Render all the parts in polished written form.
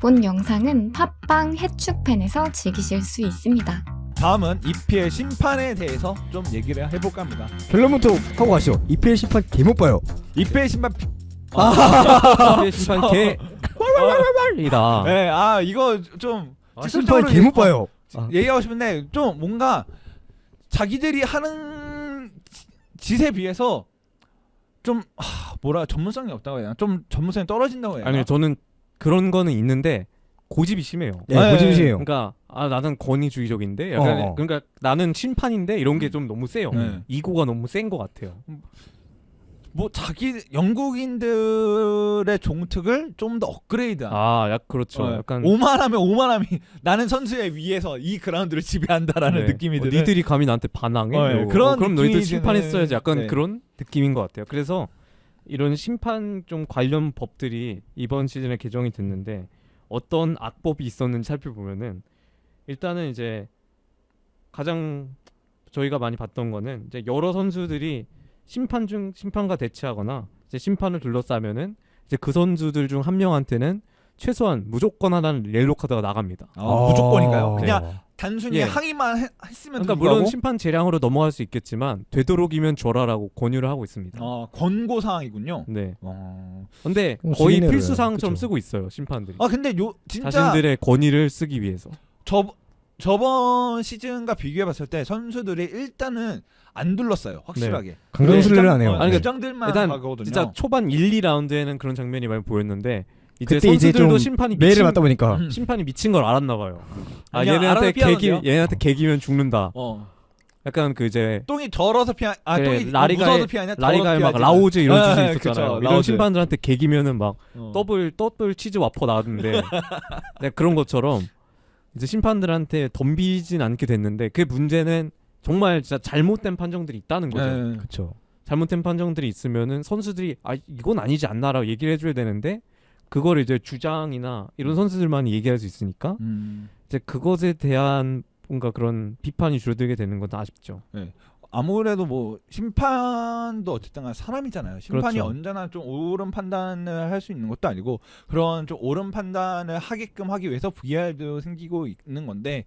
본 영상은 팟빵 해축팬에서 즐기실 수 있습니다. 다음은 EPL 심판에 대해서 좀 얘기를 해볼까 합니다. 결론부터 하고 가시죠. EPL 심판 개 못 봐요. EPL 심판 심판 개이다. 네, 이거 좀 심판 개 못 봐요. 얘기하고 싶은데 좀 뭔가 자기들이 하는 짓에 비해서 좀 전문성이 없다고 해야 되나? 좀 전문성이 떨어진다고 해야 되나? 아니 저는 그런 거는 있는데 고집이 심해요. 네, 고집이에요. 그러니까 나는 권위주의적인데 약간 그러니까 나는 심판인데 이런 게 좀 너무 세요. 이고가 너무 센 것 같아요. 뭐 자기 영국인들의 종특을 좀 더 업그레이드한. 그렇죠. 약간 오만하면 나는 선수에 위해서 이 그라운드를 지배한다라는 느낌이 드는. 니들이 감히 나한테 반항해? 그럼 너희들 심판했어야지. 약간 그런 느낌인 것 같아요. 그래서 이런 심판 좀 관련 법들이 이번 시즌에 개정이 됐는데 어떤 악법이 있었는지 살펴보면은 일단은 이제 가장 저희가 많이 봤던 거는 이제 여러 선수들이 심판과 대치하거나 이제 심판을 둘러싸면은 이제 그 선수들 중 한 명한테는 최소한 무조건 하나는 옐로 카드가 나갑니다. 무조건인가요? 네. 그냥 단순히 항의만 했으면 그러니까 물론 심판 재량으로 넘어갈 수 있겠지만 되도록이면 줘라라고 권유를 하고 있습니다. 권고 사항이군요. 네. 근데 거의 필수 사항처럼 쓰고 있어요 심판들이. 근데 진짜 자신들의 권위를 쓰기 위해서. 저번 시즌과 비교해봤을 때 선수들이 일단은 안 둘렀어요 확실하게. 네. 강강술래를 안 해요. 주장들만 일단 가거든요. 진짜 초반 1, 2라운드에는 그런 장면이 많이 보였는데 이제 그때 선수들도 이제 심판이 매를 맞다 보니까 심판이 미친 걸 알았나 봐요. 얘네한테 개기면 죽는다. 약간 그 이제 똥이 더러서 피하 똥이 무서워서 피하냐? 라리가에 막 라오즈 이런 주제 있었잖아요. 이런 라오즈. 심판들한테 개기면은 막 더블 치즈 와퍼 나왔는데 네, 그런 것처럼 이제 심판들한테 덤비진 않게 됐는데 그 문제는 정말 진짜 잘못된 판정들이 있다는 거죠. 그렇죠. 잘못된 판정들이 있으면은 선수들이 이건 아니지 않나라고 얘기를 해줘야 되는데 그거를 이제 주장이나 이런 선수들만이 얘기할 수 있으니까 이제 그것에 대한 뭔가 그런 비판이 줄어들게 되는 건 아쉽죠. 네. 아무래도 뭐 심판도 어쨌든 사람이잖아요. 심판이 그렇죠. 언제나 좀 옳은 판단을 할 수 있는 것도 아니고 그런 좀 옳은 판단을 하게끔 하기 위해서 VR도 생기고 있는 건데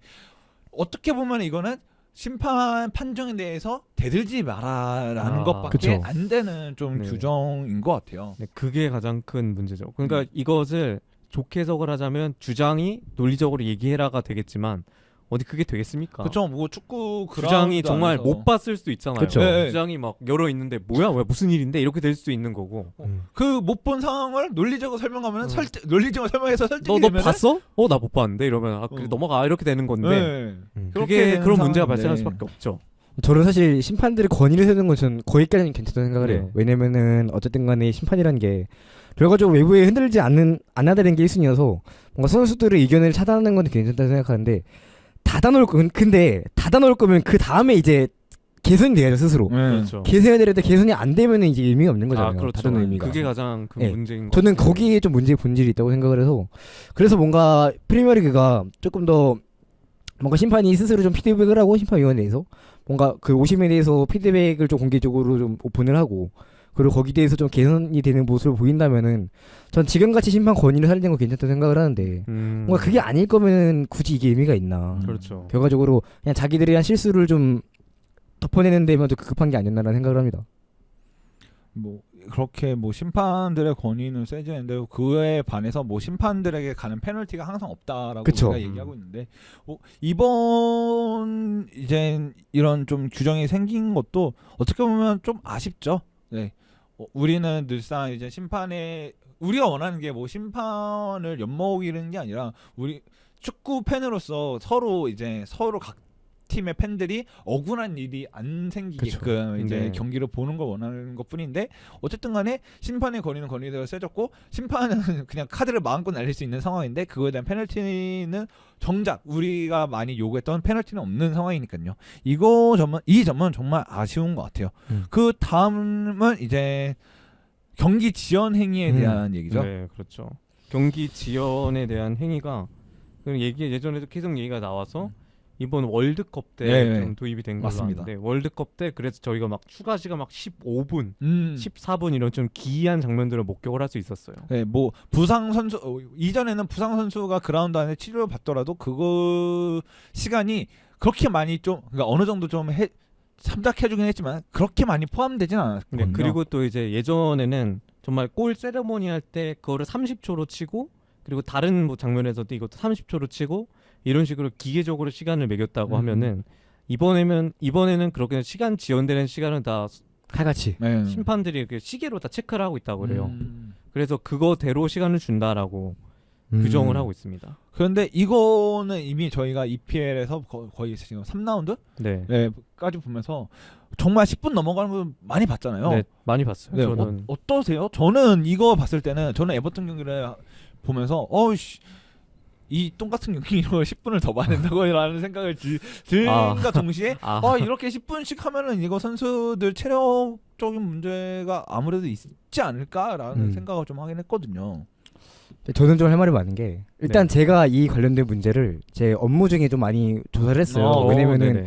어떻게 보면 이거는 심판 판정에 대해서 대들지 마라라는 것밖에 그쵸. 안 되는 좀 네. 규정인 것 같아요. 네, 그게 가장 큰 문제죠. 그러니까 이것을 좋게 해석을 하자면 주장이 논리적으로 얘기해라가 되겠지만 어디 그게 되겠습니까? 그렇죠. 뭐 축구 주장이 정말 안에서. 못 봤을 수도 있잖아요. 그쵸. 네. 주장이 막 열어 있는데 뭐야 왜 무슨 일인데 이렇게 될 수도 있는 거고. 그 못 본 상황을 논리적으로 설명하면 논리적으로 설명해서 설득이 너 되면 봤어? 나 못 봤는데 이러면 그래 넘어가 이렇게 되는 건데 그게 그런 문제가 발생할 수밖에 없죠. 저는 사실 심판들의 권위를 세우는 건 저는 거기까지는 괜찮다고 생각을 해요. 네. 왜냐면은 어쨌든 간에 심판이라는 게 결과적으로 외부에 흔들리지 않아야 되는 게 1순위여서 뭔가 선수들의 의견을 차단하는 건 괜찮다고 생각하는데 근데 닫아놓을 거면 그 다음에 이제 개선이 돼야죠 스스로. 그렇죠. 개선해야 되는데 개선이 안 되면 이제 의미가 없는 거잖아요. 그렇죠. 닫아놓은 의미가. 그게 가장 큰 네. 문제인 것 저는 같아요. 거기에 좀 문제의 본질이 있다고 생각을 해서 그래서 뭔가 프리미어리그가 조금 더 뭔가 심판이 스스로 좀 피드백을 하고 심판위원회에서 뭔가 그 오심에 대해서 피드백을 좀 공개적으로 좀 오픈을 하고 그리고 거기에 대해서 좀 개선이 되는 모습을 보인다면은 전 지금같이 심판 권위를 살리는 거 괜찮다고 생각을 하는데 뭔가 그게 아닐 거면은 굳이 이게 의미가 있나. 그렇죠. 결과적으로 그냥 자기들이 한 실수를 좀 덮어내는 데만 좀 급한 게 아니었나라는 생각을 합니다. 뭐 그렇게 뭐 심판들의 권위는 세지 않는데 그에 반해서 뭐 심판들에게 가는 페널티가 항상 없다라고 그쵸. 우리가 얘기하고 있는데 이번 이제 이런 좀 규정이 생긴 것도 어떻게 보면 좀 아쉽죠. 네. 우리는 늘상 이제 우리가 원하는 게 뭐 심판을 엿먹이는 게 아니라 우리 축구 팬으로서 서로 각 팀의 팬들이 억울한 일이 안 생기게끔 이제 네. 경기를 보는 걸 원하는 것뿐인데 어쨌든 간에 심판의 권위는 권위대로 세졌고 심판은 그냥 카드를 마음껏 날릴 수 있는 상황인데 그거에 대한 페널티는 정작 우리가 많이 요구했던 페널티는 없는 상황이니까요. 이 점은 정말 아쉬운 것 같아요. 그 다음은 이제 경기 지연 행위에 대한 얘기죠. 네, 그렇죠. 경기 지연에 대한 행위가 예전에도 계속 얘기가 나와서 이번 월드컵 때 네, 좀 도입이 된 걸로 맞습니다. 아는데 월드컵 때 그래서 저희가 막 추가 시간 막 15분, 14분 이런 좀 기이한 장면들을 목격을 할 수 있었어요. 네, 뭐 부상 선수 이전에는 부상 선수가 그라운드 안에 치료를 받더라도 그거 시간이 그렇게 많이 좀 그러니까 어느 정도 좀 참작해주긴 했지만 그렇게 많이 포함되진 않았거든요. 네, 그리고 또 이제 예전에는 정말 골 세레모니 할 때 그거를 30초로 치고 그리고 다른 뭐 장면에서도 이것도 30초로 치고 이런 식으로 기계적으로 시간을 매겼다고 하면은 이번에는 그렇게 시간 지연되는 시간은 다 칼같이. 네. 심판들이 이렇게 시계로 다 체크를 하고 있다고 그래요. 그래서 그거대로 시간을 준다라고 규정을 하고 있습니다. 그런데 이거는 이미 저희가 EPL에서 거의 지금 3라운드? 네. 네, 까지 보면서 정말 10분 넘어가는 분 많이 봤잖아요. 네, 많이 봤어요. 네, 저는 어떠세요? 저는 이거 봤을 때는 저는 에버턴 경기를 보면서 이 똥같은 경기로 10분을 더 봐야 된다고라는 생각을 들과 동시에 이렇게 10분씩 하면은 이거 선수들 체력적인 문제가 아무래도 있지 않을까라는 생각을 좀 하긴 했거든요. 저는 좀 할 말이 많은 게 일단 제가 이 관련된 문제를 제 업무 중에 좀 많이 조사를 했어요. 왜냐면은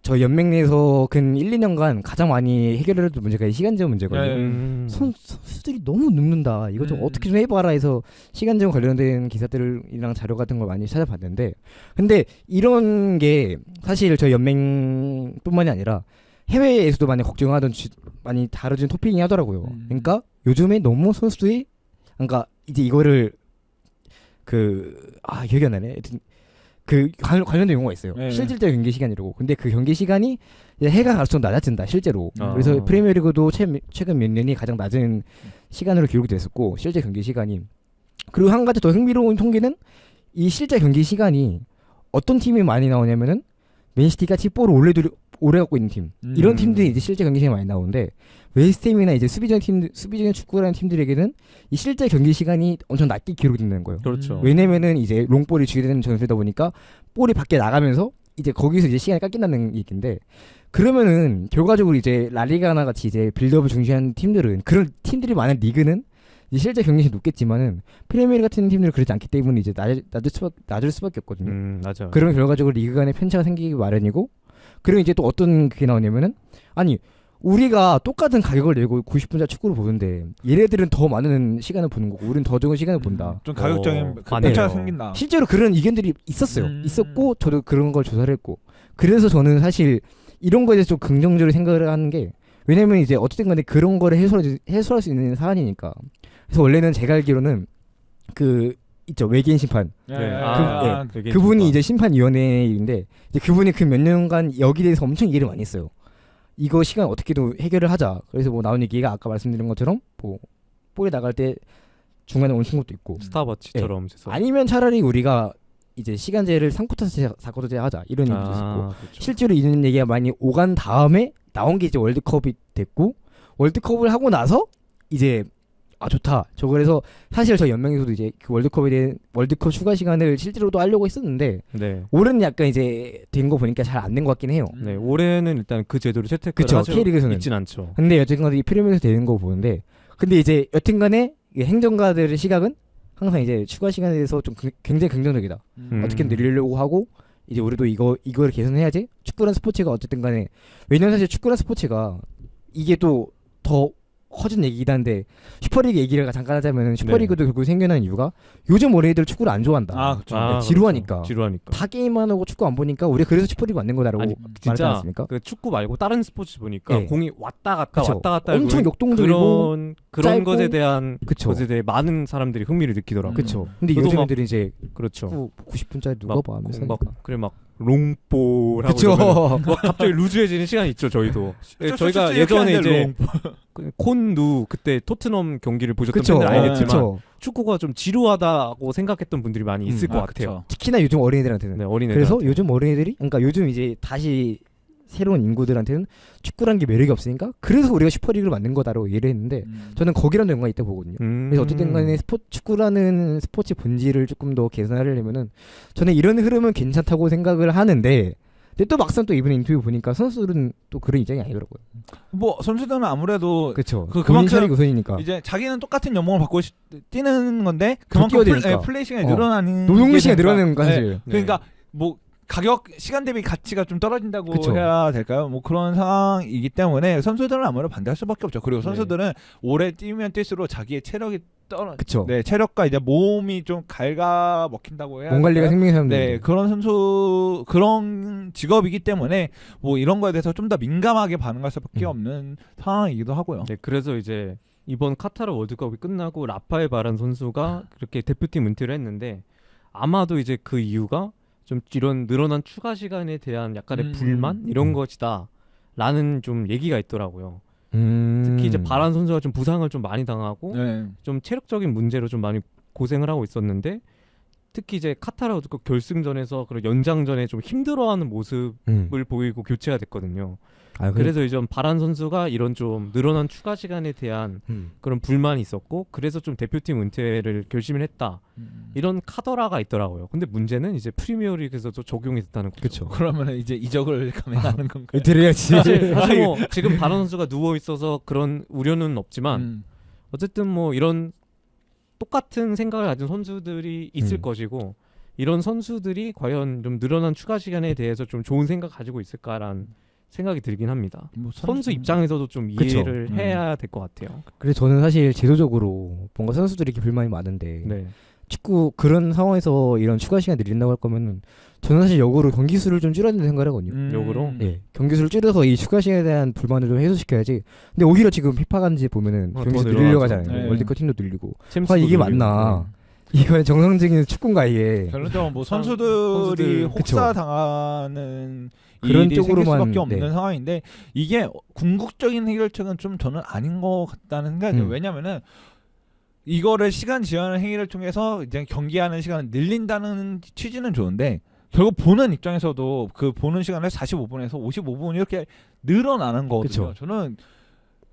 저 연맹 내에서 근 1, 2년간 가장 많이 해결했던 문제가 이 시간 제한 문제거든요. 선수들이 너무 눕는다. 이거 좀 어떻게 좀 해봐라 해서 시간 제한 관련된 기사들이랑 자료 같은 걸 많이 찾아봤는데 근데 이런 게 사실 저희 연맹뿐만이 아니라 해외에서도 많이 걱정하던 많이 다뤄진 토픽이 하더라고요. 그러니까 요즘에 너무 선수들이 그러니까 이제 이거를 기억이 안 나네. 관련된 용어가 있어요. 네. 실질적 경기 시간이라고. 근데 그 경기 시간이 이제 해가 갈수록 낮아진다 실제로. 그래서 프리미어리그도 최근 몇 년이 가장 낮은 시간으로 기록이 됐었고 실제 경기 시간이. 그리고 한 가지 더 흥미로운 통계는 이 실제 경기 시간이 어떤 팀이 많이 나오냐면은 맨시티 같이 볼을 오래 갖고 있는 팀 이런 팀들이 이제 실제 경기 시간이 많이 나오는데 웨스트햄이나 이제 수비적인 축구라는 팀들에게는 이 실제 경기 시간이 엄청 낮게 기록된다는 거예요. 그렇죠. 왜냐면은 이제 롱볼이 주게 되는 전술이다 보니까 볼이 밖에 나가면서 이제 거기서 이제 시간이 깎인다는 얘기인데 그러면은 결과적으로 이제 라리가나 같이 이제 빌드업을 중시하는 팀들은 그런 팀들이 많은 리그는 이제 실제 경기시 높겠지만은 프리미어리그 같은 팀들은 그렇지 않기 때문에 이제 낮을 수밖에 없거든요. 맞아. 그러면 결과적으로 리그 간의 편차가 생기기 마련이고 그리고 이제 또 어떤 그게 나오냐면은 아니 우리가 똑같은 가격을 내고 90분짜리 축구를 보는데 얘네들은 더 많은 시간을 보는 거고 우리는 더 적은 시간을 본다. 좀 가격적인 편차가 맞네요. 생긴다. 실제로 그런 의견들이 있었어요. 있었고 저도 그런 걸 조사를 했고 그래서 저는 사실 이런 거에 대해서 좀 긍정적으로 생각을 하는 게 왜냐면 이제 어쨌든 간에 그런 거를 해소할 수 있는 사안이니까. 그래서 원래는 제가 알기로는 있죠 외계인 심판 그분이 이제 심판위원회인데 이제 그분이 그 몇 년간 여기 대해서 엄청 얘기를 많이 했어요. 이거 시간 어떻게든 해결을 하자. 그래서 뭐 나온 얘기가 아까 말씀드린 것처럼 뭐 볼이 나갈 때 중간에 멈춘 것도 있고 스타워치처럼 아니면 차라리 우리가 이제 시간제를 3쿼터제 4쿼터제 하자 이런 얘기도 있었고 그렇죠. 실제로 이런 얘기가 많이 오간 다음에 나온 게 이제 월드컵이 됐고 월드컵을 하고 나서 이제 좋다. 그래서 사실 저 연맹에서도 이제 그 월드컵에 대한 월드컵 추가 시간을 실제로도 하려고 했었는데 올해는 약간 이제 된 거 보니까 잘 안 된 것 같긴 해요. 네, 올해는 일단 그 제도를 채택을 하죠. K리그에서는 있진 않죠. 근데 여튼간에 이 프리미어에서 되는 거 보는데 근데 이제 여튼간에 행정가들의 시각은 항상 이제 추가 시간에 대해서 좀 굉장히 긍정적이다. 어떻게 늘리려고 하고 이제 우리도 이거를 개선해야지. 축구란 스포츠가 어쨌든간에 왜냐면 사실 축구란 스포츠가 이게 또 더 커진 얘기긴 한데 슈퍼리그 얘기를 잠깐 하자면 슈퍼리그도 결국 생겨난 이유가 요즘 어린이들 축구를 안 좋아한다. 그렇죠. 지루하니까. 지루하니까. 다 게임만 하고 축구 안 보니까 우리 그래서 슈퍼리그 만든 거다라고 말하지 않습니까? 그 축구 말고 다른 스포츠 보니까 공이 왔다 갔다 엄청 역동적이고 그런 것에 대한 그쵸. 것에 대해 많은 사람들이 흥미를 느끼더라고요. 그렇죠. 근데 요즘 애들이 이제 그렇죠. 90분짜리 누가 봐 하면서 막 롱볼 하고 막 갑자기 루즈해지는 시간이 있죠. 저희도 저희가 예전에 이제 콘누 그때 토트넘 경기를 보셨던 분들 알겠지만 축구가 좀 지루하다고 생각했던 분들이 많이 있을 것 같아요. 특히나 요즘 어린이들한테는. 그래서 요즘 어린이들이 그러니까 요즘 이제 다시 새로운 인구들한테는 축구란 게 매력이 없으니까 그래서 우리가 슈퍼리그를 만든 거다라고 얘기를 했는데 저는 거기랑 연관이 있다고 보거든요. 그래서 어쨌든 간에 축구라는 스포츠 본질을 조금 더 개선하려면은 저는 이런 흐름은 괜찮다고 생각을 하는데 근데 또 막상 또 이번 인터뷰 보니까 선수들은 또 그런 입장이 아니더라고요. 뭐 선수들은 아무래도 그렇죠. 그만큼 차리기 우선이니까. 이제 자기는 똑같은 연봉을 받고 뛰는 건데 그만큼 플레이 시간이 늘어나는 노동 시간이 늘어나는 거 사실. 그러니까 뭐 가격 시간 대비 가치가 좀 떨어진다고 그쵸. 해야 될까요? 뭐 그런 상황이기 때문에 선수들은 아무래도 반대할 수밖에 없죠. 그리고 선수들은 오래 뛰면 뛸수록 자기의 체력이 그쵸. 네, 체력과 이제 몸이 좀 갉아먹힌다고 해야 몸 관리가 될까요? 생명사인데. 네, 그런 직업이기 때문에 뭐 이런 거에 대해서 좀 더 민감하게 반응할 수밖에 없는 상황이기도 하고요. 네, 그래서 이제 이번 카타르 월드컵이 끝나고 라파엘 바란 선수가 그렇게 대표팀 은퇴를 했는데 아마도 이제 그 이유가 좀 이런 늘어난 추가 시간에 대한 약간의 불만 이런 것이다라는 좀 얘기가 있더라고요. 특히 이제 바란 선수가 좀 부상을 좀 많이 당하고 네. 좀 체력적인 문제로 좀 많이 고생을 하고 있었는데 특히 이제 카타르 월드컵 결승전에서 그런 연장전에 좀 힘들어하는 모습을 보이고 교체가 됐거든요. 그래서 이제 바란 선수가 이런 좀 늘어난 추가 시간에 대한 그런 불만이 있었고 그래서 좀 대표팀 은퇴를 결심을 했다. 이런 카더라가 있더라고요. 근데 문제는 이제 프리미어리그에서도 적용이 됐다는 거죠. 그쵸. 그러면은 이제 이적을 감행하는 건가요? 은퇴를 해야지. 사실 뭐 지금 바란 선수가 누워 있어서 그런 우려는 없지만 어쨌든 뭐 이런 똑같은 생각을 가진 선수들이 있을 것이고 이런 선수들이 과연 좀 늘어난 추가 시간에 대해서 좀 좋은 생각 가지고 있을까라는 생각이 들긴 합니다. 뭐 선수 입장에서도 좀 이해를 해야 될 것 같아요. 그래서 저는 사실 제도적으로 뭔가 선수들이 이렇게 불만이 많은데 네. 축구 그런 상황에서 이런 추가 시간 늘린다고 할 거면은 저는 사실 역으로 경기 수를 좀 줄여야 된다고 생각을 하거든요. 역으로? 예, 경기 수를 줄여서 이 추가 시간에 대한 불만을 좀 해소시켜야지. 근데 오히려 지금 피파 간지 보면은 더 경기 수 늘어나죠. 늘리려고 하잖아요. 네. 월드컵 팀도 늘리고. 챔스도 이게 늘리고. 맞나? 이건 정상적인 축구인가 이게? 결론적으로 뭐 선수들이 그쵸. 혹사 당하는 그런 일이 생길 쪽으로만, 수밖에 없는 네. 상황인데 이게 궁극적인 해결책은 좀 저는 아닌 것 같다는 생각이 들어요. 왜냐면은 이거를 시간 지연 행위를 통해서 이제 경기하는 시간을 늘린다는 취지는 좋은데 결국 보는 입장에서도 그 보는 시간을 45분에서 55분 이렇게 늘어나는 거거든요. 그쵸. 저는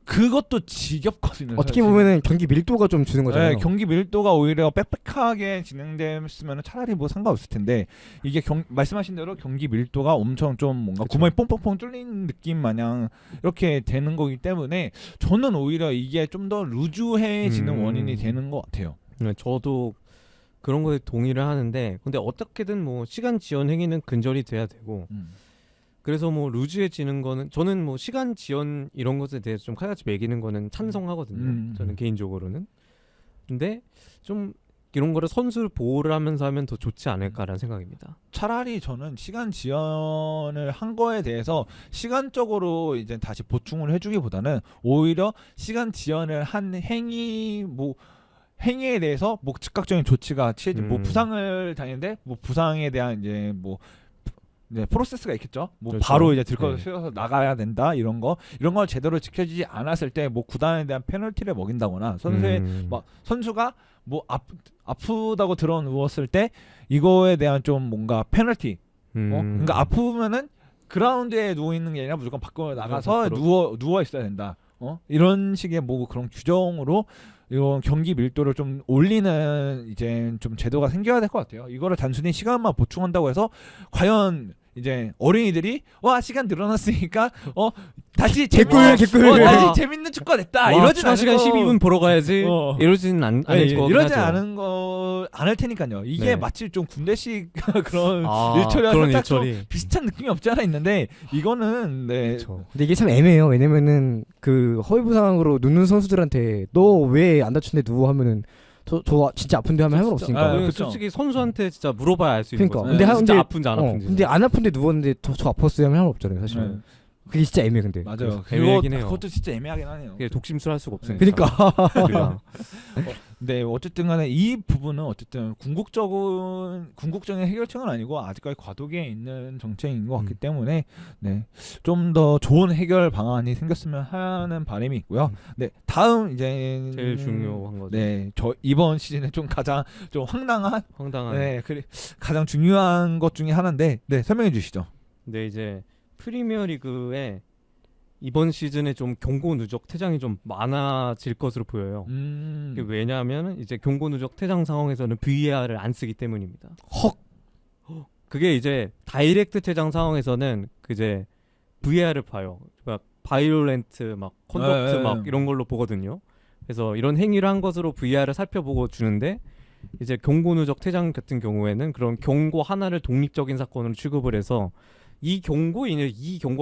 그것도 지겹거든요. 어떻게 사실. 보면은 경기 밀도가 좀 주는 거잖아요. 네, 경기 밀도가 오히려 빽빽하게 진행됐으면 차라리 뭐 상관없을 텐데 이게 말씀하신 대로 경기 밀도가 엄청 좀 뭔가 그쵸. 구멍이 뽕뽕뽕 뚫린 느낌 마냥 이렇게 되는 거기 때문에 저는 오히려 이게 좀 더 루즈해지는 원인이 되는 것 같아요. 네, 저도 그런 거에 동의를 하는데 근데 어떻게든 뭐 시간 지연 행위는 근절이 돼야 되고 그래서 뭐 루즈해지는 거는 저는 뭐 시간 지연 이런 것에 대해서 좀 칼같이 매기는 거는 찬성하거든요. 저는 개인적으로는. 근데 좀 이런 거를 선수를 보호를 하면서 하면 더 좋지 않을까라는 생각입니다. 차라리 저는 시간 지연을 한 거에 대해서 시간적으로 이제 다시 보충을 해주기보다는 오히려 시간 지연을 한 행위에 대해서 뭐 즉각적인 조치가 취해지 뭐 부상을 당했는데 뭐 부상에 대한 이제 뭐 네, 프로세스가 있겠죠. 뭐 그렇죠. 바로 이제 들꺼서 쉬어서 나가야 된다 이런 걸 제대로 지켜지지 않았을 때 뭐 구단에 대한 페널티를 먹인다거나 선수가 뭐 아프다고 들어 누웠을 때 이거에 대한 좀 뭔가 페널티. 그러니까 아프면은 그라운드에 누워 있는 게 아니라 무조건 밖으로 나가서 누워 있어야 된다. 이런 식의 뭐 그런 규정으로 이런 경기 밀도를 좀 올리는 이제 좀 제도가 생겨야 될 것 같아요. 이거를 단순히 시간만 보충한다고 해서 과연 이제 어린이들이 와 시간 늘어났으니까 다시 개꿀. 다시 재밌는 축구가 됐다 이러진 않을 시간 12분 보러 가야지 이러지는 않을 거긴 이러지 하죠. 않을 테니까요. 이게 네. 마치 좀 군대식 그런 그런 살짝 좀 일처리. 비슷한 느낌이 없지 않아 있는데 이거는 네. 그렇죠. 근데 이게 참 애매해요. 왜냐면은 그 허위 부상으로 눕는 선수들한테 너 왜 안 다쳤는데 누워 하면은 저 진짜 아픈데 하면 할 말 없으니까. 그쵸. 솔직히 선수한테 진짜 물어봐야 알 수 있는 그러니까. 거죠. 근데 진짜 아픈지 안 아픈지. 근데 안 아픈데 누웠는데 저 아팠어요 하면 할 말 없잖아요, 사실. 네. 그게 진짜 애매해 근데. 맞아요. 애매하긴 해요. 그것도 진짜 애매하긴 하네요. 그게 독심술 할 수가 없으니까. 그러니까. 우리가. 네, 어쨌든 간에 이 부분은 어쨌든 궁극적인 해결책은 아니고 아직까지 과도기에 있는 정책인 것 같기 때문에 네, 좀 더 좋은 해결 방안이 생겼으면 하는 바람이 있고요. 네, 다음 이제 제일 중요한 거죠. 네, 저 이번 시즌에 좀 가장 좀 황당한 네, 가장 중요한 것 중에 하나인데 네, 설명해 주시죠. 네, 이제 프리미어리그에 이번 시즌에 좀 경고 누적 퇴장이 좀 많아질 것으로 보여요. 그게 왜냐하면 이제 경고 누적 퇴장 상황에서는 VAR을 안 쓰기 때문입니다. 그게 이제 다이렉트 퇴장 상황에서는 이제 VAR을 봐요. 막 바이올렌트 막 컨덕트 막 이런 걸로 보거든요. 그래서 이런 행위를 한 것으로 VAR을 살펴보고 주는데 이제 경고 누적 퇴장 같은 경우에는 그런 경고 하나를 독립적인 사건으로 취급을 해서 이 경고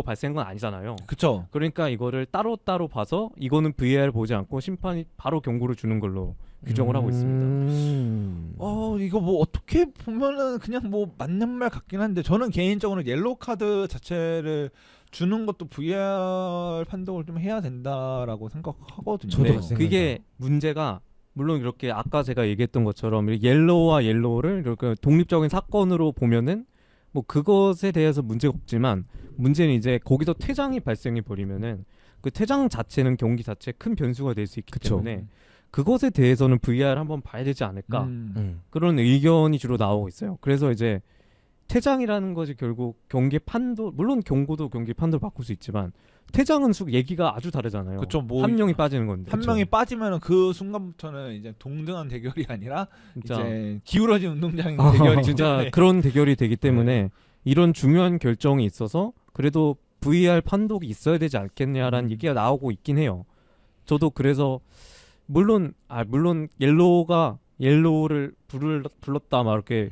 발생한 건 아니잖아요. 그쵸. 그러니까 이거를 따로따로 봐서 이거는 VAR 보지 않고 심판이 바로 경고를 주는 걸로 규정을 하고 있습니다. 이거 뭐 어떻게 보면은 그냥 뭐 맞는 말 같긴 한데 저는 개인적으로 옐로우 카드 자체를 주는 것도 VAR 판독을 좀 해야 된다라고 생각하거든요. 저도 네, 같이 그게 문제가 물론 이렇게 아까 제가 얘기했던 것처럼 옐로우와 옐로우를 이렇게 독립적인 사건으로 보면은 뭐 그것에 대해서 문제가 없지만 문제는 이제 거기서 퇴장이 발생해 버리면은 그 퇴장 자체는 경기 자체에 큰 변수가 될 수 있기 그쵸. 때문에 그것에 대해서는 VAR 한번 봐야 되지 않을까 그런 의견이 주로 나오고 있어요. 그래서 이제 퇴장이라는 것이 결국 경기 판도 물론 경고도 경기 판도를 바꿀 수 있지만 퇴장은 얘기가 아주 다르잖아요. 그쵸, 뭐 한 명이 빠지는 건데. 한 명이 빠지면은 그 순간부터는 이제 동등한 대결이 아니라 진짜 이제 기울어진 운동장인 대결이 진짜 되는데. 그런 대결이 되기 때문에 이런 중요한 결정이 있어서 그래도 VAR 판독이 있어야 되지 않겠냐라는 얘기가 나오고 있긴 해요. 저도 그래서 물론 옐로우를 불렀다 막 이렇게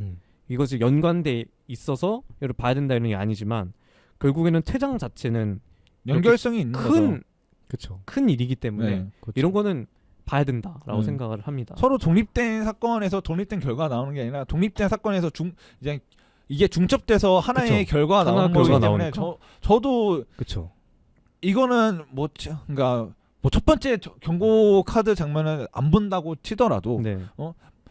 이것이 연관돼 있어서 이걸 봐야 된다 이런 게 아니지만 결국에는 퇴장 자체는 연결성이 있는 거죠. 큰 일이기 때문에 네. 이런 거는 봐야 된다라고 생각을 합니다. 서로 독립된 사건에서 독립된 결과가 나오는 게 아니라 독립된 사건에서 이제 이게 중첩돼서 하나의 결과가 나오는 거기 때문에 저도 그쵸. 이거는 그러니까 뭐 첫 번째 경고 카드 장면을 안 본다고 치더라도 네.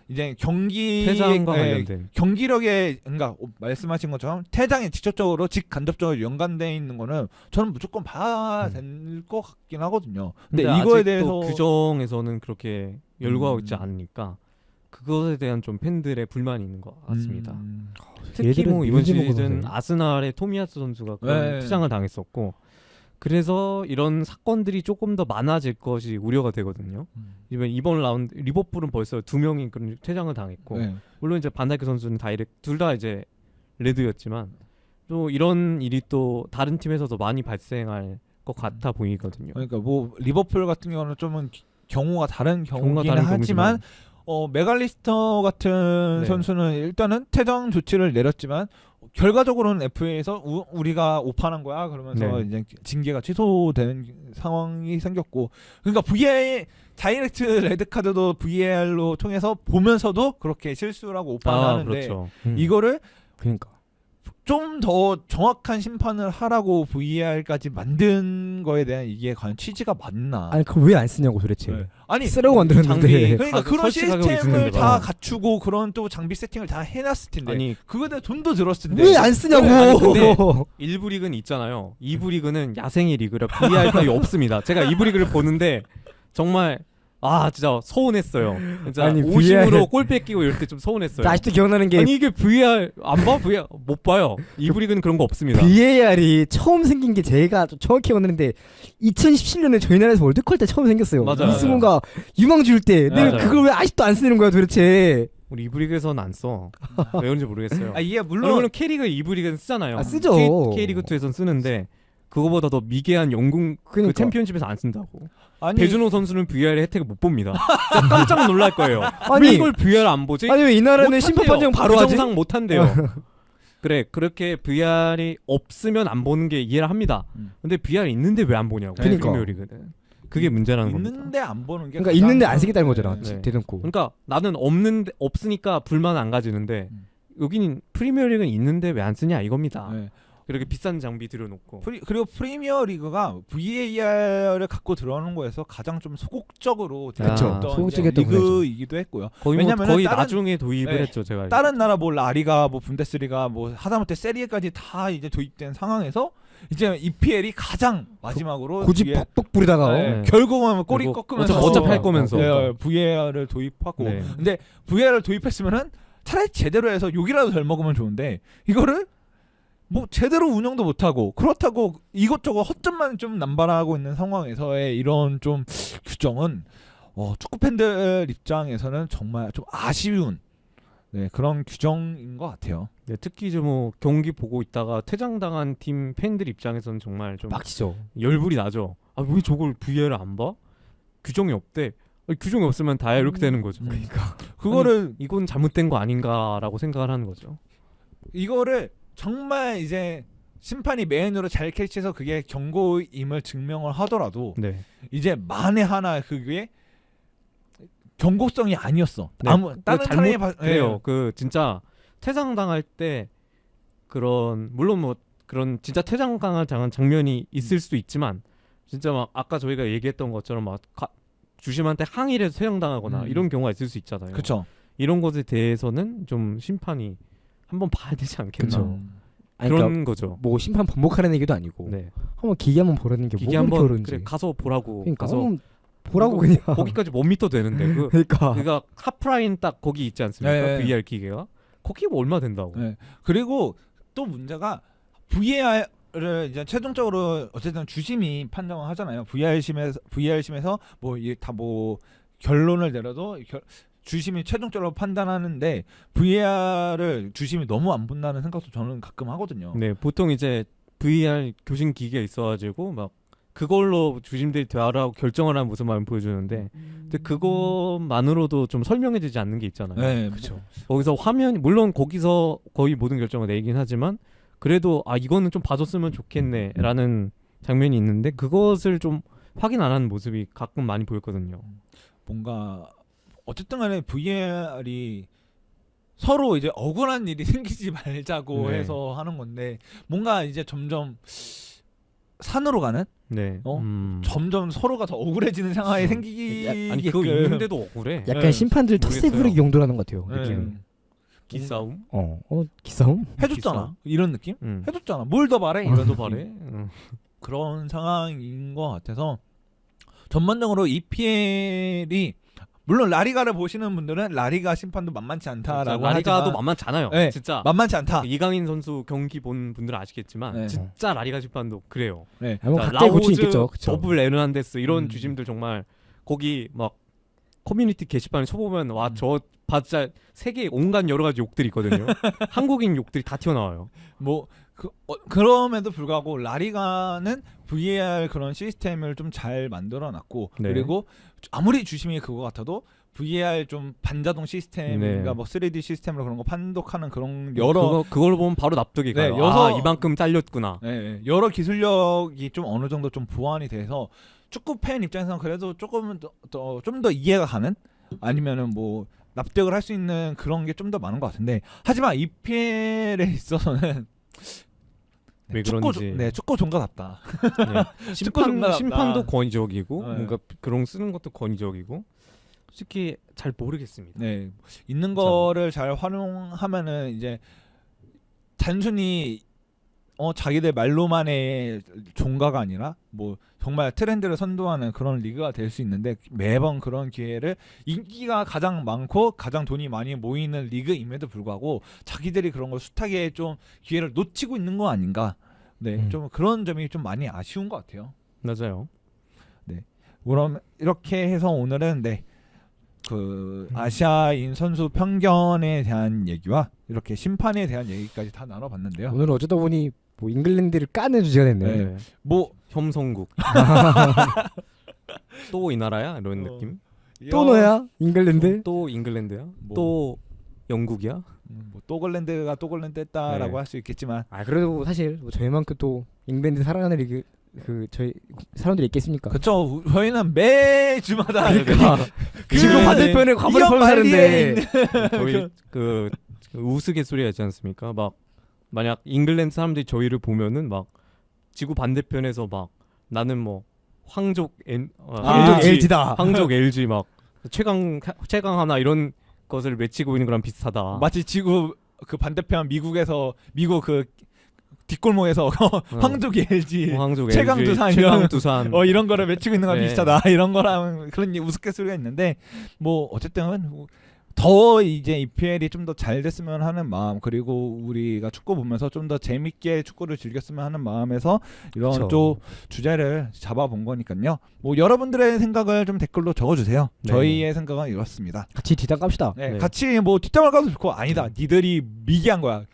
이제 경기 퇴장과 관련된 경기력에 그러니까 말씀하신 것처럼 퇴장에 직접적으로 직간접적으로 연관돼 있는 거는 저는 무조건 봐야 될 것 같긴 하거든요. 근데 이거에 대해서 규정에서는 그렇게 열거하고 있지 않으니까 그것에 대한 좀 팬들의 불만이 있는 것 같습니다. 특히 뭐 이번 시즌 아스날의 토미야스 선수가 그런 퇴장을 당했었고 그래서 이런 사건들이 조금 더 많아질 것이 우려가 되거든요. 이번 라운드 리버풀은 벌써 2명이 그런 퇴장을 당했고 물론 이제 반다이크 선수는 둘 다 이제 레드였지만 또 이런 일이 또 다른 팀에서도 많이 발생할 것 같아 보이거든요. 그러니까 뭐 리버풀 같은 경우는 좀 경우가 다른 경우긴 하지만 메갈리스터 같은 선수는 일단은 퇴장 조치를 내렸지만 결과적으로는 FA에서 우리가 오판한 거야 그러면서 이제 징계가 취소되는 상황이 생겼고 그러니까 VAR 다이렉트 레드 카드도 VAR로 통해서 보면서도 그렇게 실수라고 오판을 하는데 그렇죠. 이거를 그러니까 좀 더 정확한 심판을 하라고 VAR까지 만든 거에 대한 이게 과연 취지가 맞나? 아니 그걸 왜 안 쓰냐고 도대체. 아니 쓰라고 만들었는데. 그러니까 그런 시스템을 다 갖추고 그런 또 장비 세팅을 다 해놨을 텐데 아니 그거에 대해 돈도 들었을 텐데 왜 안 쓰냐고. 아니, 근데 1부 리그는 있잖아요. 2부 리그는 야생의 리그라 VAR 따위 없습니다. 제가 2부 리그를 보는데 정말 진짜 서운했어요. 진짜 아니, 오심으로 골 뺏기고 이럴 때 좀 서운했어요. 아직도 기억나는 게 아니 이게 VAR 안 봐? VAR 못 봐요. 2부 리그는 그런 거 없습니다. VAR이 처음 생긴 게 제가 좀 정확히 기억나는데 2017년에 저희 나라에서 월드컵 때 처음 생겼어요. 맞아요. 이승우가 유망주일 때 내가 그걸 왜 아직도 안 쓰는 거야 도대체. 우리 2부 리그에서는 안 써. 왜 그런지 모르겠어요. 이게 물론 K리그 2부 리그는 쓰잖아요. 쓰죠. K리그 2에서는 쓰는데 그거보다 더 미개한 영국 그 챔피언십에서 안 쓴다고. 배준호 선수는 VAR 혜택을 못 봅니다. 진짜 깜짝 놀랄 거예요. 왜 이걸 VAR 안 보지? 아니 왜 이 나라는 심판 판정 바로 하지? 정상 못 한대요. 그래 그렇게 VAR이 없으면 안 보는 게 이해를 합니다. 근데 VAR 있는데 왜 안 보냐고. 그러니까. 프리미어리그는. 그게 문제라는 겁니다. 있는데 안 보는 게 그러니까 있는데 안 쓰겠다는 거잖아. 네. 대놓고. 그러니까 나는 없으니까 불만 안 가지는데 여기는 프리미어리그는 있는데 왜 안 쓰냐 이겁니다. 그렇게 비싼 장비 들여놓고 그리고 프리미어 리그가 VAR을 갖고 들어오는 거에서 가장 좀 소극적으로 소극적이었던 리그이기도 했고요. 왜냐면 거의 나중에 도입을 했죠. 제가 다른 나라 뭐 라리가 뭐 분데스리가 뭐 하다못해 세리에까지 다 이제 도입된 상황에서 이제 EPL이 가장 마지막으로 고집 퍽퍽 부리다가 결국은 꼬리 꺾으면서 어차피 할 거면서 VAR을 도입하고 근데 VAR을 도입했으면은 차라리 제대로 해서 욕이라도 덜 먹으면 좋은데 이거를 뭐 제대로 운영도 못하고 그렇다고 이것저것 허점만 좀 남발하고 있는 상황에서의 이런 좀 규정은 축구 팬들 입장에서는 정말 좀 아쉬운 그런 규정인 것 같아요. 네, 특히 좀 경기 보고 있다가 퇴장당한 팀 팬들 입장에서는 정말 좀 빡치죠. 열불이 나죠. 왜 저걸 VAR 안 봐? 규정이 없대. 규정이 없으면 다야 이렇게 되는 거죠. 그러니까 그거를 이건 잘못된 거 아닌가라고 생각을 하는 거죠. 이거를 정말 이제 심판이 메인으로 잘 캐치해서 그게 경고임을 증명을 하더라도 네. 이제 만에 하나 그게 경고성이 아니었어. 네. 아무 다른 잘못 사람이 그래요. 그 진짜 퇴장당할 때 그런 물론 뭐 그런 진짜 퇴장당한 장면이 있을 수도 있지만 진짜 막 아까 저희가 얘기했던 것처럼 막 주심한테 항의해서 퇴장당하거나 이런 경우가 있을 수 있잖아요. 그렇죠. 이런 것에 대해서는 좀 심판이 한번 봐야 되지 않겠나. 그쵸. 아니, 그런 그러니까 거죠. 뭐 심판 번복하는 얘기도 아니고 네. 한번 기계 한번 보라는 게 기계 뭐가 한번 그런지. 그래 가서 보라고. 그러니까 가서 한번 보라고 그냥. 거기까지 못 믿어도 되는데 그러니까 그가 하프라인 딱 거기 있지 않습니까? 네. VR 기계가 거기 뭐 얼마 된다고. 네. 그리고 또 문제가 VAR을 이제 최종적으로 어쨌든 주심이 판정을 하잖아요. VR심에서 뭐 다 뭐 결론을 내려도 주심이 최종적으로 판단하는데 VAR을 주심이 너무 안 본다는 생각도 저는 가끔 하거든요. 네, 보통 이제 VR 교신 기계가 있어가지고 막 그걸로 주심들이 대화를 하고 결정을 하는 모습만 보여주는데 근데 그것만으로도 좀 설명해주지 않는 게 있잖아요. 네, 그렇죠. 거기서 화면 물론 거기서 거의 모든 결정을 내긴 하지만 그래도 아 이거는 좀 봐줬으면 좋겠네라는 장면이 있는데 그것을 좀 확인 안 하는 모습이 가끔 많이 보였거든요. 뭔가 어쨌든 간에 VAR이 서로 이제 억울한 일이 생기지 말자고 네. 해서 하는 건데 뭔가 이제 점점 산으로 가는 네. 점점 서로가 더 억울해지는 상황이 생기게끔 아니 그거 있는데도 억울해. 약간 네. 심판들 텃세 모르겠어요. 부리기 용도라는 것 같아요. 네. 느낌이. 기싸움. 기싸움? 해줬잖아 이런 느낌? 응. 해줬잖아 뭘 더 바래? 이런 이런도 느낌. 바래. 응. 그런 상황인 것 같아서 전반적으로 EPL이 물론 라리가를 보시는 분들은 라리가 심판도 만만치 않다라고 라리가도 하지만 만만치 않아요. 네. 진짜. 만만치 않다. 이강인 선수 경기 본 분들은 아시겠지만 네. 진짜 라리가 심판도 그래요. 네. 뭐 자, 각자의 고충이 라오즈, 있겠죠. 그쵸. 더블 에르난데스 이런 주심들 정말 거기 막 커뮤니티 게시판에 쳐보면 와 저 진짜 세계 온갖 여러 가지 욕들이 있거든요. 한국인 욕들이 다 튀어나와요. 뭐 그럼에도 불구하고 라리가는 VAR 그런 시스템을 좀 잘 만들어놨고 네. 그리고 아무리 주심이 그거 같아도 VAR 좀 반자동 시스템인가 네. 뭐 3D 시스템으로 그런 거 판독하는 그런 여러 그걸 보면 바로 납득이 네, 가요. 아 이만큼 잘렸구나. 네, 여러 기술력이 좀 어느 정도 좀 보완이 돼서 축구 팬 입장에서는 그래도 조금은 좀 더 이해가 가는 아니면은 뭐 납득을 할 수 있는 그런 게 좀 더 많은 것 같은데 하지만 EPL에 있어서는 왜 그런지. 축구 종가답다. 네. 축구 종가답다. 심판도 권위적이고 네. 뭔가 그런 쓰는 것도 권위적이고 솔직히 잘 모르겠습니다. 네, 있는 거를 잘 활용하면은 이제 단순히 자기들 말로만의 종가가 아니라 뭐 정말 트렌드를 선도하는 그런 리그가 될 수 있는데 매번 그런 기회를 인기가 가장 많고 가장 돈이 많이 모이는 리그임에도 불구하고 자기들이 그런 걸 숱하게 좀 기회를 놓치고 있는 거 아닌가. 네, 좀 그런 점이 좀 많이 아쉬운 것 같아요. 맞아요. 그럼 이렇게 해서 오늘은 그 아시아인 선수 편견에 대한 얘기와 이렇게 심판에 대한 얘기까지 다 나눠봤는데요. 오늘은 어쩌다 보니 뭐 잉글랜드를 까는 주제가 됐네요. 네. 뭐 혐성국. 또 이 나라야? 이런 느낌? 또 너야? 잉글랜드? 또 잉글랜드야? 뭐. 또 영국이야? 뭐 또글랜드가 또글랜드 했다라고 네. 할 수 있겠지만 그래도 사실 뭐 저희만큼 또 잉글랜드 사랑하는 리그 저희 사람들이 있겠습니까? 그쵸. 저희는 매주마다 그러니까 지금 네. 반대편에 과몰입 이런 하고 말리에 사는데 저희 그 우스갯소리가 있지 않습니까? 막 만약 잉글랜드 사람들이 저희를 보면은 막 지구 반대편에서 막 나는 뭐 황족 LG다. 황족 LG 막 최강 하나 이런 것을 외치고 있는 거랑 비슷하다. 마치 지구 그 반대편 미국 그 뒷골목에서 황족이 LG 황족 최강 LG, 두산 최강 두산 이런 거를 외치고 있는 거랑 네. 비슷하다. 이런 거랑 그런 우스갯소리가 있는데 뭐 어쨌든 더 이제 EPL이 좀 더 잘 됐으면 하는 마음 그리고 우리가 축구 보면서 좀 더 재밌게 축구를 즐겼으면 하는 마음에서 이런 그쵸. 좀 주제를 잡아본 거니까요. 뭐 여러분들의 생각을 좀 댓글로 적어주세요. 네. 저희의 생각은 이렇습니다. 같이 뒷담 깝시다. 네, 네. 같이 뭐 뒷담을 까도 좋고 아니다. 니들이 미개한 거야.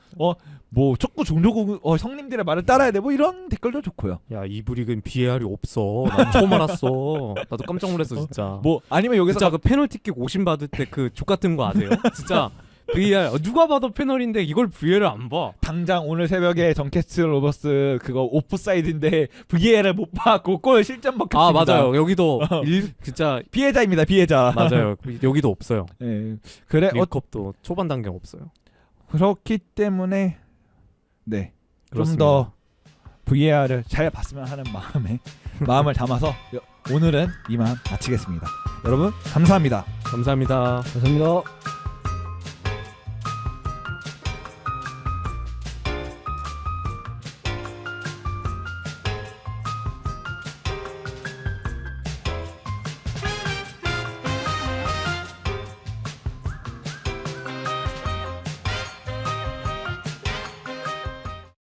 뭐 축구 종족 형님들의 말을 따라야 돼 뭐 이런 댓글도 좋고요. 야, 이부 리그는 VAR이 없어. 난 처음 알았어. 나도 깜짝 놀랐어 진짜. 뭐 아니면 여기서 진짜 그 페널티킥 오심 받을 때 그 족 같은 거 아세요? 진짜 VAR 누가 봐도 페널인데 이걸 VAR을 안 봐. 당장 오늘 새벽에 정캐스트 로버스 그거 오프사이드인데 VAR을 못 받고 골 실점 먹혔습니다. 아 맞아요. 여기도 진짜 피해자입니다. 피해자. 맞아요. 여기도 없어요. 네. 그래 컵도 초반 단계 없어요. 그렇기 때문에 네. 좀 더 VAR을 잘 봤으면 하는 마음을 담아서 오늘은 이만 마치겠습니다. 여러분 감사합니다. 감사합니다. 감사합니다.